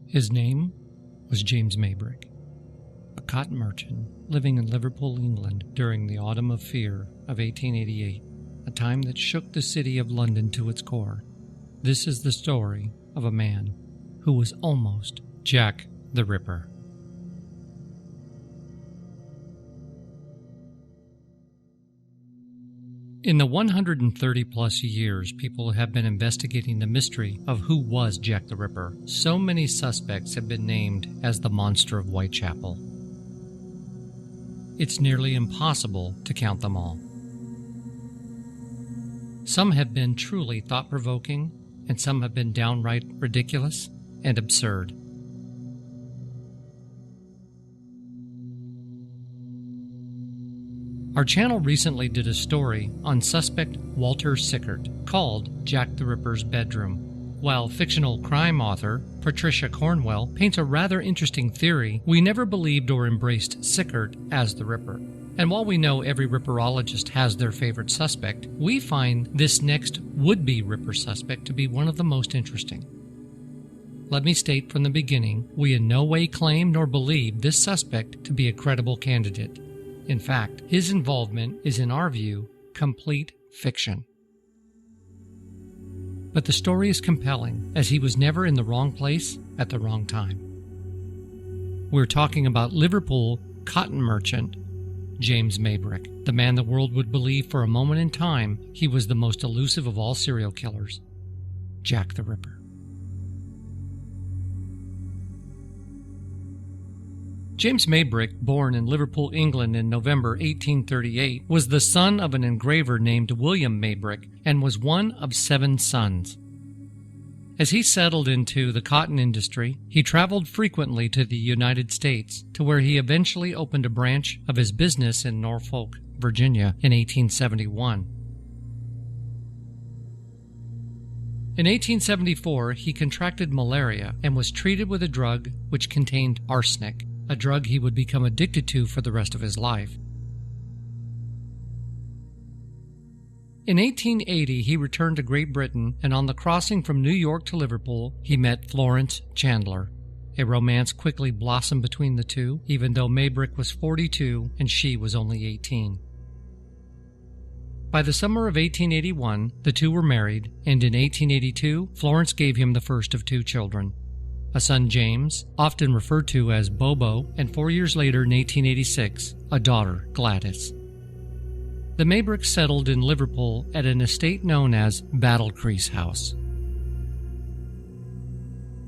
His name was James Maybrick, a cotton merchant living in Liverpool, England during the Autumn of Fear of 1888, a time that shook the city of London to its core. This is the story of a man who was almost Jack the Ripper. In the 130-plus years people have been investigating the mystery of who was Jack the Ripper, so many suspects have been named as the Monster of Whitechapel. It's nearly impossible to count them all. Some have been truly thought-provoking, and some have been downright ridiculous and absurd. Our channel recently did a story on suspect Walter Sickert called Jack the Ripper's Bedroom, while fictional crime author Patricia Cornwell paints a rather interesting theory. We never believed or embraced Sickert as the Ripper. And while we know every Ripperologist has their favorite suspect, we find this next would-be Ripper suspect to be one of the most interesting. Let me state from the beginning, we in no way claim nor believe this suspect to be a credible candidate. In fact, his involvement is, in our view, complete fiction. But the story is compelling, as he was never in the wrong place at the wrong time. We're talking about Liverpool cotton merchant James Maybrick, the man the world would believe for a moment in time he was the most elusive of all serial killers, Jack the Ripper. James Maybrick, born in Liverpool, England in November 1838, was the son of an engraver named William Maybrick and was one of 7 sons. As he settled into the cotton industry, he traveled frequently to the United States, to where he eventually opened a branch of his business in Norfolk, Virginia in 1871. In 1874, he contracted malaria and was treated with a drug which contained arsenic, a drug he would become addicted to for the rest of his life. In 1880, he returned to Great Britain, and on the crossing from New York to Liverpool, he met Florence Chandler. A romance quickly blossomed between the two, even though Maybrick was 42 and she was only 18. By the summer of 1881, the two were married, and in 1882, Florence gave him the first of 2 children. A son, James, often referred to as Bobo, and 4 years later in 1886, a daughter, Gladys. The Maybritts settled in Liverpool at an estate known as Battlecrease House.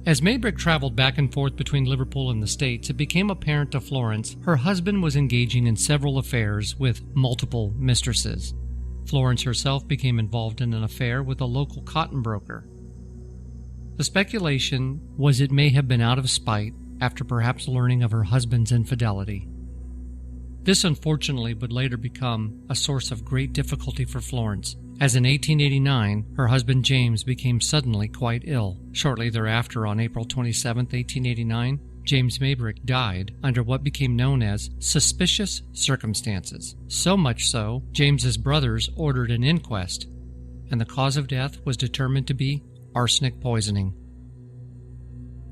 As Maybrick traveled back and forth between Liverpool and the States, it became apparent to Florence her husband was engaging in several affairs with multiple mistresses. Florence herself became involved in an affair with a local cotton broker. The speculation was it may have been out of spite after perhaps learning of her husband's infidelity. This unfortunately would later become a source of great difficulty for Florence, as in 1889 her husband James became suddenly quite ill. Shortly thereafter, on April 27, 1889, James Maybrick died under what became known as suspicious circumstances. So much so, James's brothers ordered an inquest, and the cause of death was determined to be arsenic poisoning.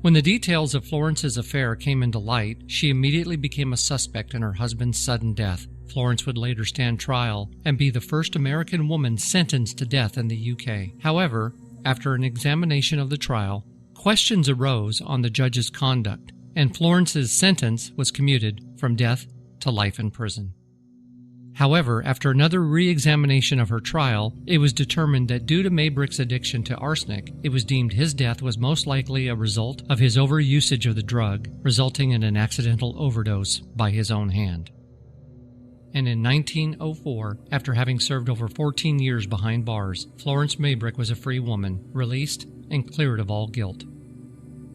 When the details of Florence's affair came into light, she immediately became a suspect in her husband's sudden death. Florence would later stand trial and be the first American woman sentenced to death in the UK. However, after an examination of the trial, questions arose on the judge's conduct, and Florence's sentence was commuted from death to life in prison. However, after another re-examination of her trial, it was determined that due to Maybrick's addiction to arsenic, it was deemed his death was most likely a result of his overusage of the drug, resulting in an accidental overdose by his own hand. And in 1904, after having served over 14 years behind bars, Florence Maybrick was a free woman, released and cleared of all guilt.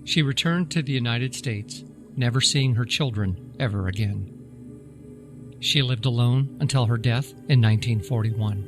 She returned to the United States, never seeing her children ever again. She lived alone until her death in 1941.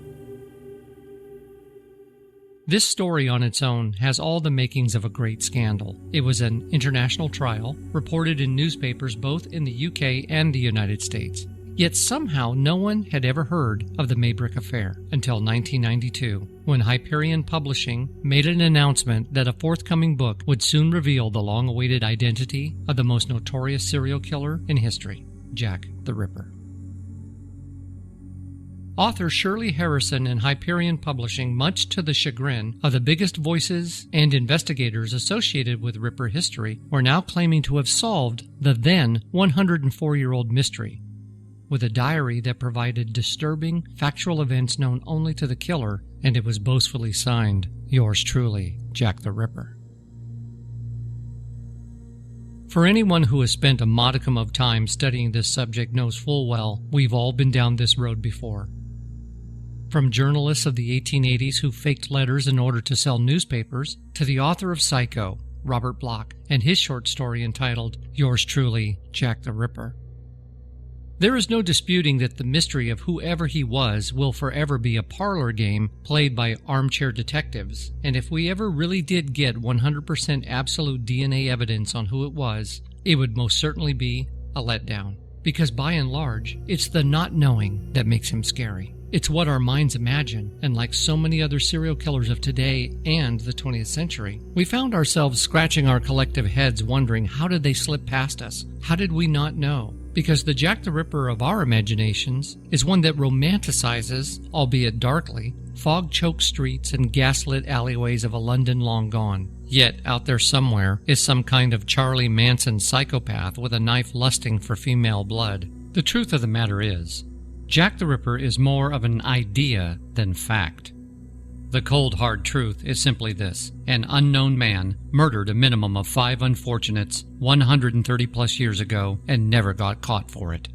This story on its own has all the makings of a great scandal. It was an international trial, reported in newspapers both in the UK and the United States. Yet somehow no one had ever heard of the Maybrick affair until 1992, when Hyperion Publishing made an announcement that a forthcoming book would soon reveal the long-awaited identity of the most notorious serial killer in history, Jack the Ripper. Author Shirley Harrison and Hyperion Publishing, much to the chagrin of the biggest voices and investigators associated with Ripper history, were now claiming to have solved the then 104-year-old mystery, with a diary that provided disturbing, factual events known only to the killer, and it was boastfully signed, "Yours truly, Jack the Ripper." For anyone who has spent a modicum of time studying this subject knows full well we've all been down this road before. From journalists of the 1880s who faked letters in order to sell newspapers, to the author of Psycho, Robert Bloch, and his short story entitled "Yours truly, Jack the Ripper." There is no disputing that the mystery of whoever he was will forever be a parlor game played by armchair detectives, and if we ever really did get 100% absolute DNA evidence on who it was, it would most certainly be a letdown. Because by and large, it's the not knowing that makes him scary. It's what our minds imagine, and like so many other serial killers of today and the 20th century, we found ourselves scratching our collective heads wondering, how did they slip past us? How did we not know? Because the Jack the Ripper of our imaginations is one that romanticizes, albeit darkly, fog-choked streets and gaslit alleyways of a London long gone. Yet, out there somewhere is some kind of Charlie Manson psychopath with a knife lusting for female blood. The truth of the matter is, Jack the Ripper is more of an idea than fact. The cold, hard truth is simply this: an unknown man murdered a minimum of 5 unfortunates 130-plus years ago and never got caught for it.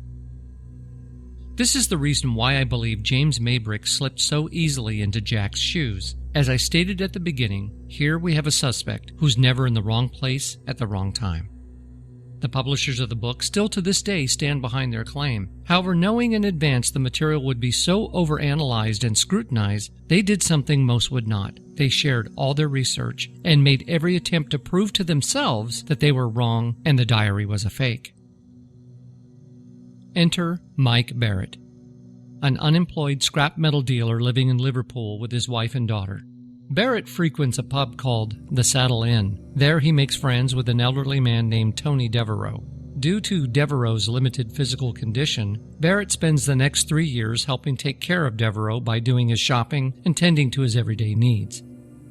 This is the reason why I believe James Maybrick slipped so easily into Jack's shoes. As I stated at the beginning, here we have a suspect who's never in the wrong place at the wrong time. The publishers of the book still to this day stand behind their claim. However, knowing in advance the material would be so overanalyzed and scrutinized, they did something most would not. They shared all their research and made every attempt to prove to themselves that they were wrong and the diary was a fake. Enter Mike Barrett, an unemployed scrap metal dealer living in Liverpool with his wife and daughter. Barrett frequents a pub called the Saddle Inn. There he makes friends with an elderly man named Tony Devereaux. Due to Devereaux's limited physical condition, Barrett spends the next 3 years helping take care of Devereaux by doing his shopping and tending to his everyday needs.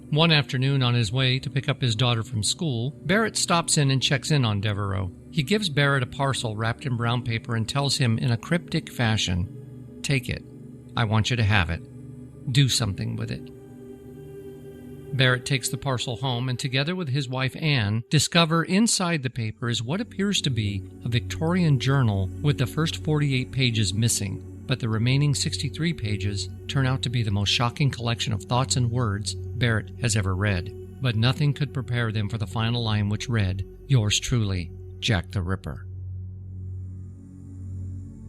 One afternoon on his way to pick up his daughter from school, Barrett stops in and checks in on Devereaux. He gives Barrett a parcel wrapped in brown paper and tells him in a cryptic fashion, "Take it. I want you to have it. Do something with it." Barrett takes the parcel home and together with his wife Anne discover inside the paper is what appears to be a Victorian journal with the first 48 pages missing, but the remaining 63 pages turn out to be the most shocking collection of thoughts and words Barrett has ever read. But nothing could prepare them for the final line, which read, "Yours truly, Jack the Ripper."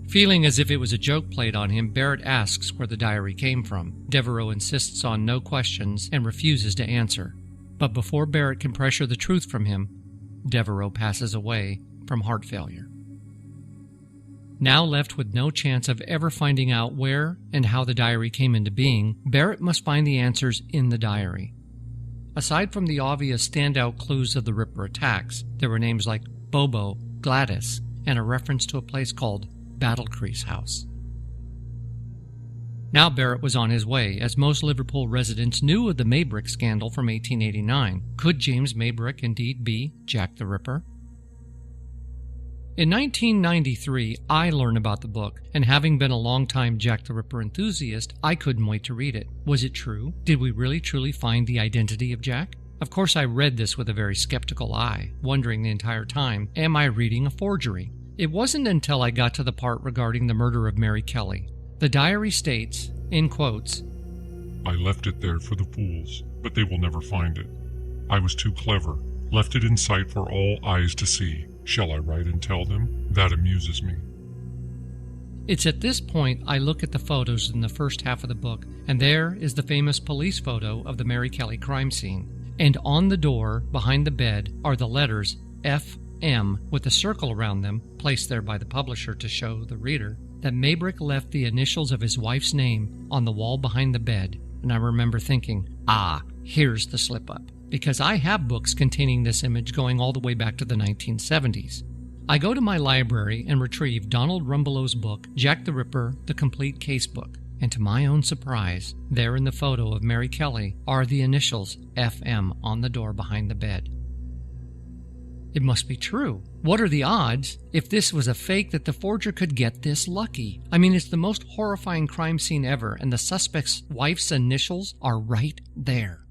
Feeling as if it was a joke played on him, Barrett asks where the diary came from. Devereaux insists on no questions and refuses to answer. But before Barrett can pressure the truth from him, Devereaux passes away from heart failure. Now left with no chance of ever finding out where and how the diary came into being, Barrett must find the answers in the diary. Aside from the obvious standout clues of the Ripper attacks, there were names like Bobo, Gladys, and a reference to a place called Battlecrease House. Now Barrett was on his way, as most Liverpool residents knew of the Maybrick scandal from 1889. Could James Maybrick indeed be Jack the Ripper? In 1993, I learned about the book, and having been a long-time Jack the Ripper enthusiast, I couldn't wait to read it. Was it true? Did we really truly find the identity of Jack? Of course, I read this with a very skeptical eye, wondering the entire time, am I reading a forgery? It wasn't until I got to the part regarding the murder of Mary Kelly. The diary states, in quotes, "I left it there for the fools, but they will never find it. I was too clever, left it in sight for all eyes to see. Shall I write and tell them? That amuses me." It's at this point I look at the photos in the first half of the book, and there is the famous police photo of the Mary Kelly crime scene. And on the door, behind the bed, are the letters F.M. with a circle around them, placed there by the publisher to show the reader that Maybrick left the initials of his wife's name on the wall behind the bed, and I remember thinking, here's the slip-up, because I have books containing this image going all the way back to the 1970s. I go to my library and retrieve Donald Rumbelow's book, Jack the Ripper, The Complete Casebook, and to my own surprise, there in the photo of Mary Kelly are the initials FM on the door behind the bed. It must be true. What are the odds, if this was a fake, that the forger could get this lucky? I mean, it's the most horrifying crime scene ever, and the suspect's wife's initials are right there.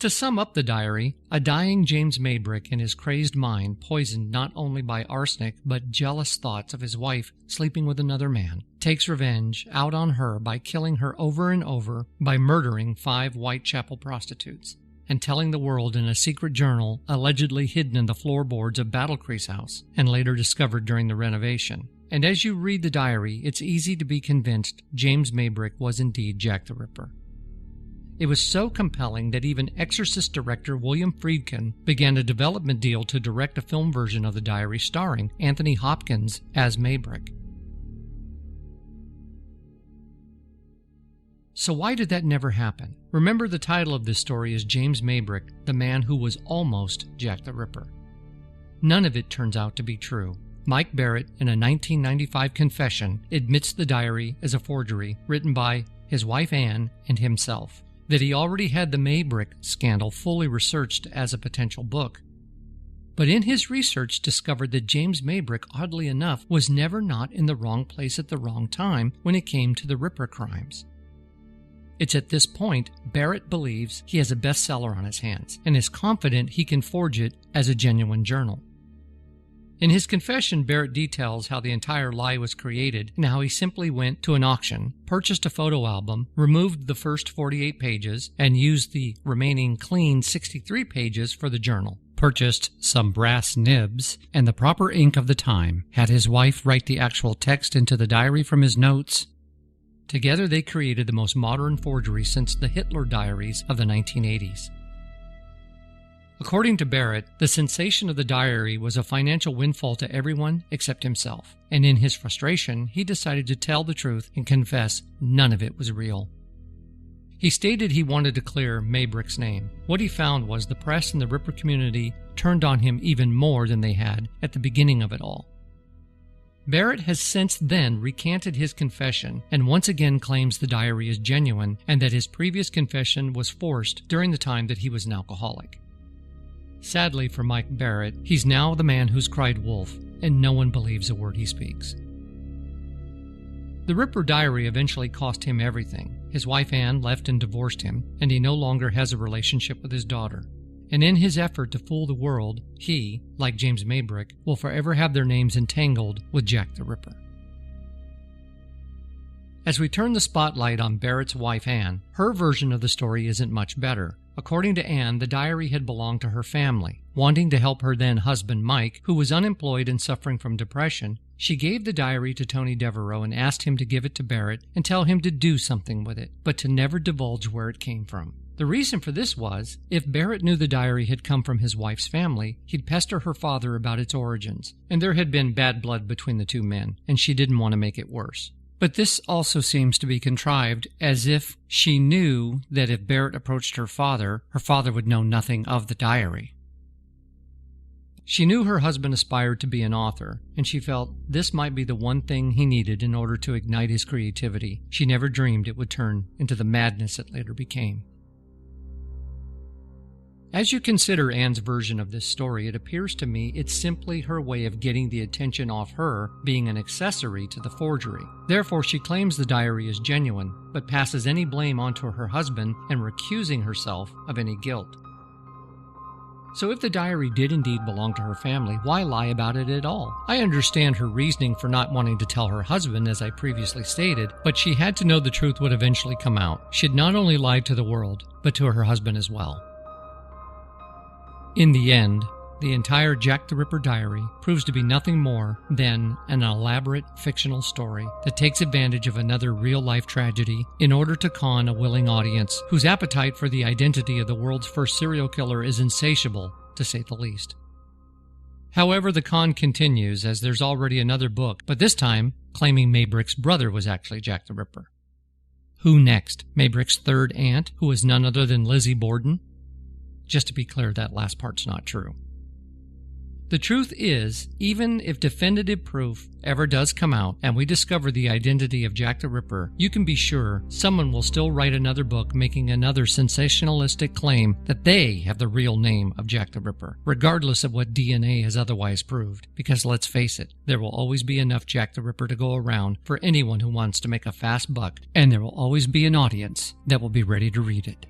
To sum up the diary, a dying James Maybrick in his crazed mind, poisoned not only by arsenic but jealous thoughts of his wife sleeping with another man, takes revenge out on her by killing her over and over by murdering 5 Whitechapel prostitutes, and telling the world in a secret journal allegedly hidden in the floorboards of Battlecrease House and later discovered during the renovation. And as you read the diary, it's easy to be convinced James Maybrick was indeed Jack the Ripper. It was so compelling that even Exorcist director William Friedkin began a development deal to direct a film version of the diary starring Anthony Hopkins as Maybrick. So why did that never happen? Remember, the title of this story is James Maybrick, the man who was almost Jack the Ripper. None of it turns out to be true. Mike Barrett, in a 1995 confession, admits the diary as a forgery written by his wife Anne and himself, that he already had the Maybrick scandal fully researched as a potential book. But in his research discovered that James Maybrick, oddly enough, was never not in the wrong place at the wrong time when it came to the Ripper crimes. It's at this point Barrett believes he has a bestseller on his hands and is confident he can forge it as a genuine journal. In his confession, Barrett details how the entire lie was created and how he simply went to an auction, purchased a photo album, removed the first 48 pages, and used the remaining clean 63 pages for the journal, purchased some brass nibs and the proper ink of the time, had his wife write the actual text into the diary from his notes. Together they created the most modern forgery since the Hitler diaries of the 1980s. According to Barrett, the sensation of the diary was a financial windfall to everyone except himself, and in his frustration, he decided to tell the truth and confess none of it was real. He stated he wanted to clear Maybrick's name. What he found was the press and the Ripper community turned on him even more than they had at the beginning of it all. Barrett has since then recanted his confession and once again claims the diary is genuine and that his previous confession was forced during the time that he was an alcoholic. Sadly for Mike Barrett, he's now the man who's cried wolf, and no one believes a word he speaks. The Ripper diary eventually cost him everything. His wife Anne left and divorced him, and he no longer has a relationship with his daughter. And in his effort to fool the world, he, like James Maybrick, will forever have their names entangled with Jack the Ripper. As we turn the spotlight on Barrett's wife Anne, her version of the story isn't much better. According to Anne, the diary had belonged to her family. Wanting to help her then husband Mike, who was unemployed and suffering from depression, she gave the diary to Tony Devereaux and asked him to give it to Barrett and tell him to do something with it, but to never divulge where it came from. The reason for this was, if Barrett knew the diary had come from his wife's family, he'd pester her father about its origins, and there had been bad blood between the two men, and she didn't want to make it worse. But this also seems to be contrived, as if she knew that if Barrett approached her father would know nothing of the diary. She knew her husband aspired to be an author, and she felt this might be the one thing he needed in order to ignite his creativity. She never dreamed it would turn into the madness it later became. As you consider Anne's version of this story, it appears to me it's simply her way of getting the attention off her being an accessory to the forgery. Therefore, she claims the diary is genuine, but passes any blame onto her husband and recusing herself of any guilt. So if the diary did indeed belong to her family, why lie about it at all? I understand her reasoning for not wanting to tell her husband, as I previously stated, but she had to know the truth would eventually come out. She had not only lied to the world, but to her husband as well. In the end, the entire Jack the Ripper diary proves to be nothing more than an elaborate fictional story that takes advantage of another real-life tragedy in order to con a willing audience whose appetite for the identity of the world's first serial killer is insatiable, to say the least. However, the con continues as there's already another book, but this time claiming Maybrick's brother was actually Jack the Ripper. Who next? Maybrick's third aunt, who is none other than Lizzie Borden? Just to be clear, that last part's not true. The truth is, even if definitive proof ever does come out and we discover the identity of Jack the Ripper, you can be sure someone will still write another book making another sensationalistic claim that they have the real name of Jack the Ripper, regardless of what DNA has otherwise proved. Because let's face it, there will always be enough Jack the Ripper to go around for anyone who wants to make a fast buck, and there will always be an audience that will be ready to read it.